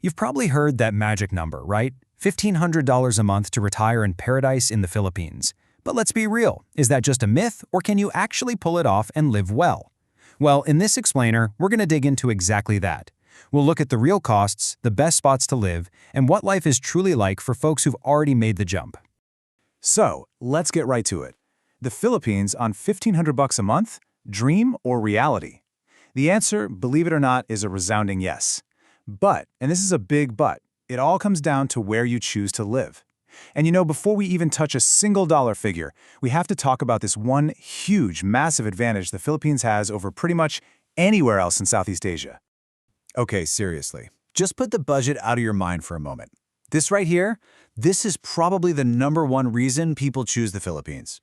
You've probably heard that magic number, right? $1,500 a month to retire in paradise in the Philippines. But let's be real, is that just a myth, or can you actually pull it off and live well? Well, in this explainer, we're going to dig into exactly that. We'll look at the real costs, the best spots to live, and what life is truly like for folks who've already made the jump. So, let's get right to it. The Philippines on $1,500 a month? Dream or reality? The answer, believe it or not, is a resounding yes. But, and this is a big but, it all comes down to where you choose to live. And before we even touch a single dollar figure, we have to talk about this one huge, massive advantage the Philippines has over pretty much anywhere else in Southeast Asia. Okay, seriously, just put the budget out of your mind for a moment. This right here, this is probably the #1 reason people choose the Philippines.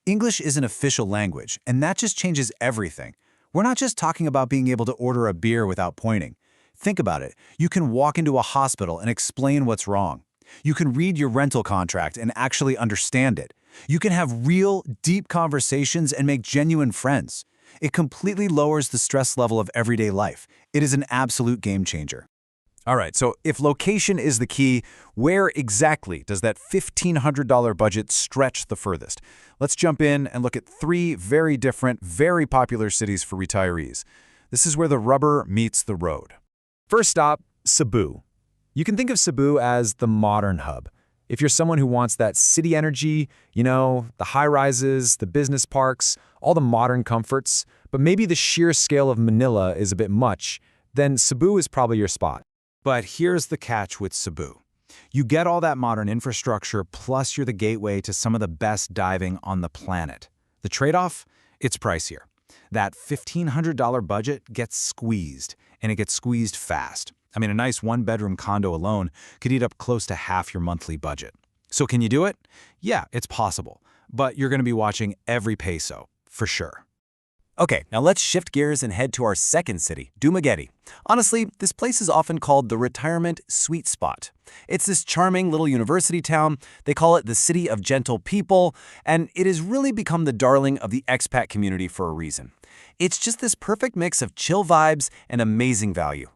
English is an official language, and that just changes everything. We're not just talking about being able to order a beer without pointing. Think about it. You can walk into a hospital and explain what's wrong. You can read your rental contract and actually understand it. You can have real, deep conversations and make genuine friends. It completely lowers the stress level of everyday life. It is an absolute game changer. All right, so if location is the key, where exactly does that $1,500 budget stretch the furthest? Let's jump in and look at 3 very different, very popular cities for retirees. This is where the rubber meets the road. First stop, Cebu. You can think of Cebu as the modern hub. If you're someone who wants that city energy, the high-rises, the business parks, all the modern comforts, but maybe the sheer scale of Manila is a bit much, then Cebu is probably your spot. But here's the catch with Cebu. You get all that modern infrastructure, plus you're the gateway to some of the best diving on the planet. The trade-off? It's pricier. That $1,500 budget gets squeezed, and it gets squeezed fast. I mean, a nice 1-bedroom condo alone could eat up close to half your monthly budget. So can you do it? Yeah, it's possible. But you're going to be watching every peso, for sure. Okay, now let's shift gears and head to our second city, Dumaguete. Honestly, this place is often called the retirement sweet spot. It's this charming little university town. They call it the city of gentle people, and it has really become the darling of the expat community for a reason. It's just this perfect mix of chill vibes and amazing value.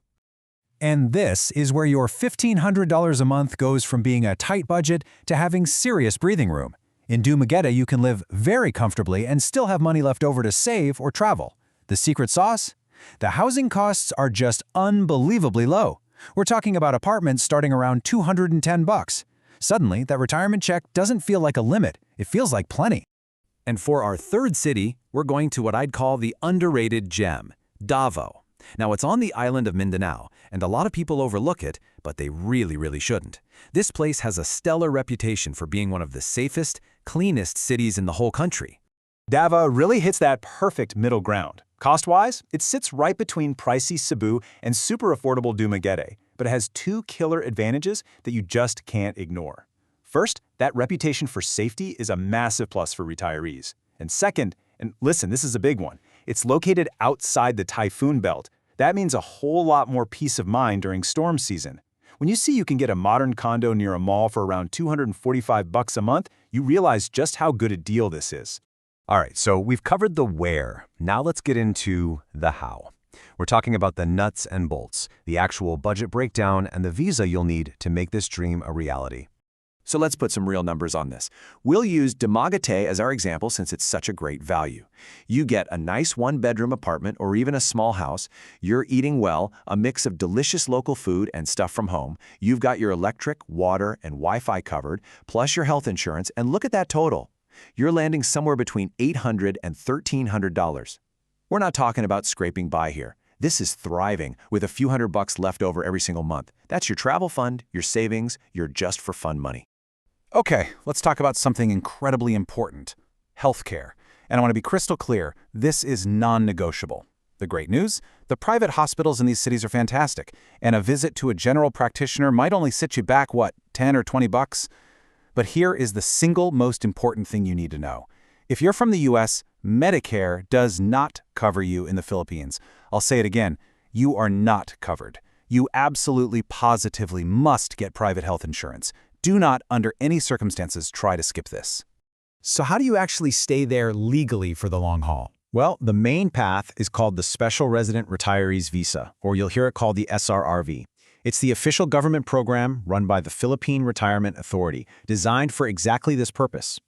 And this is where your $1,500 a month goes from being a tight budget to having serious breathing room. In Dumaguete, you can live very comfortably and still have money left over to save or travel. The secret sauce? The housing costs are just unbelievably low. We're talking about apartments starting around $210. Suddenly, that retirement check doesn't feel like a limit. It feels like plenty. And for our third city, we're going to what I'd call the underrated gem, Davao. Now, it's on the island of Mindanao, and a lot of people overlook it, but they really shouldn't. This place has a stellar reputation for being one of the safest, cleanest cities in the whole country. Davao really hits that perfect middle ground. Cost-wise, it sits right between pricey Cebu and super affordable Dumaguete, but it has 2 killer advantages that you just can't ignore. First, that reputation for safety is a massive plus for retirees. And second, and listen, this is a big one, it's located outside the typhoon belt. That means a whole lot more peace of mind during storm season. When you see you can get a modern condo near a mall for around $245 a month, you realize just how good a deal this is. All right, so we've covered the where. Now let's get into the how. We're talking about the nuts and bolts, the actual budget breakdown, and the visa you'll need to make this dream a reality. So let's put some real numbers on this. We'll use Dumaguete as our example since it's such a great value. You get a nice 1-bedroom apartment or even a small house. You're eating well, a mix of delicious local food and stuff from home. You've got your electric, water, and Wi-Fi covered, plus your health insurance, and look at that total. You're landing somewhere between $800 and $1,300. We're not talking about scraping by here. This is thriving with a few $100 left over every single month. That's your travel fund, your savings, your just for fun money. Okay, let's talk about something incredibly important, healthcare. And I want to be crystal clear, this is non-negotiable. The great news? The private hospitals in these cities are fantastic, and a visit to a general practitioner might only set you back, what, 10 or 20 bucks? But here is the single most important thing you need to know. If you're from the US, Medicare does not cover you in the Philippines. I'll say it again, you are not covered. You absolutely positively must get private health insurance. Do not, under any circumstances, try to skip this. So how do you actually stay there legally for the long haul? Well, the main path is called the Special Resident Retirees Visa, or you'll hear it called the SRRV. It's the official government program run by the Philippine Retirement Authority, designed for exactly this purpose.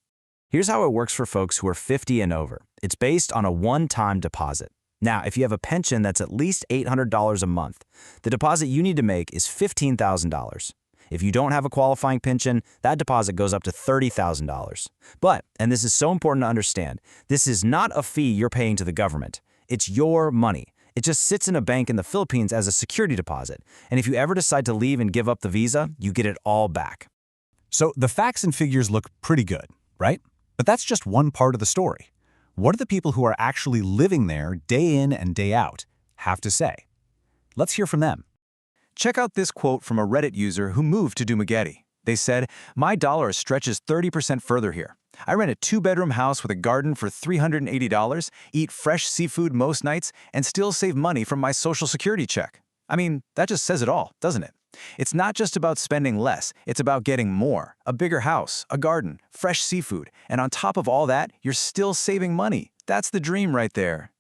Here's how it works for folks who are 50 and over. It's based on a one-time deposit. Now, if you have a pension that's at least $800 a month, the deposit you need to make is $15,000. If you don't have a qualifying pension, that deposit goes up to $30,000. But, and this is so important to understand, this is not a fee you're paying to the government. It's your money. It just sits in a bank in the Philippines as a security deposit. And if you ever decide to leave and give up the visa, you get it all back. So the facts and figures look pretty good, right? But that's just one part of the story. What do the people who are actually living there day in and day out have to say? Let's hear from them. Check out this quote from a Reddit user who moved to Dumaguete. They said, "My dollar stretches 30% further here. I rent a 2-bedroom house with a garden for $380, eat fresh seafood most nights, and still save money from my Social Security check." I mean, that just says it all, doesn't it? It's not just about spending less, it's about getting more. A bigger house, a garden, fresh seafood, and on top of all that, you're still saving money. That's the dream right there.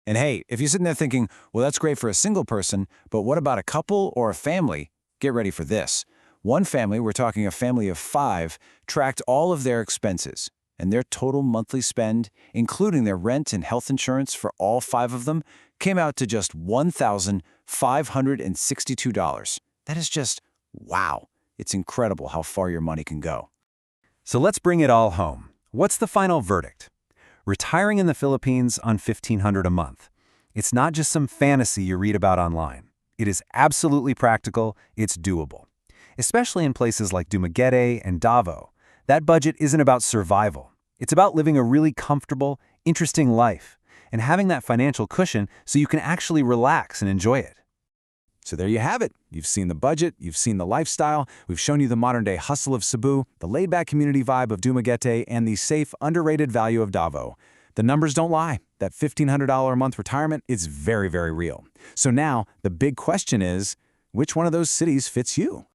And hey, if you're sitting there thinking, well, that's great for a single person, but what about a couple or a family? Get ready for this. One family, we're talking a family of 5, tracked all of their expenses, and their total monthly spend, including their rent and health insurance for all 5 of them, came out to just $1,562. That is just, wow. It's incredible how far your money can go. So let's bring it all home. What's the final verdict? Retiring in the Philippines on $1,500 a month. It's not just some fantasy you read about online. It is absolutely practical, it's doable. Especially in places like Dumaguete and Davao. That budget isn't about survival. It's about living a really comfortable, interesting life, and having that financial cushion so you can actually relax and enjoy it. So there you have it. You've seen the budget, you've seen the lifestyle, we've shown you the modern-day hustle of Cebu, the laid-back community vibe of Dumaguete, and the safe, underrated value of Davao. The numbers don't lie. That $1,500 a month retirement is very, very real. So now, the big question is, which one of those cities fits you?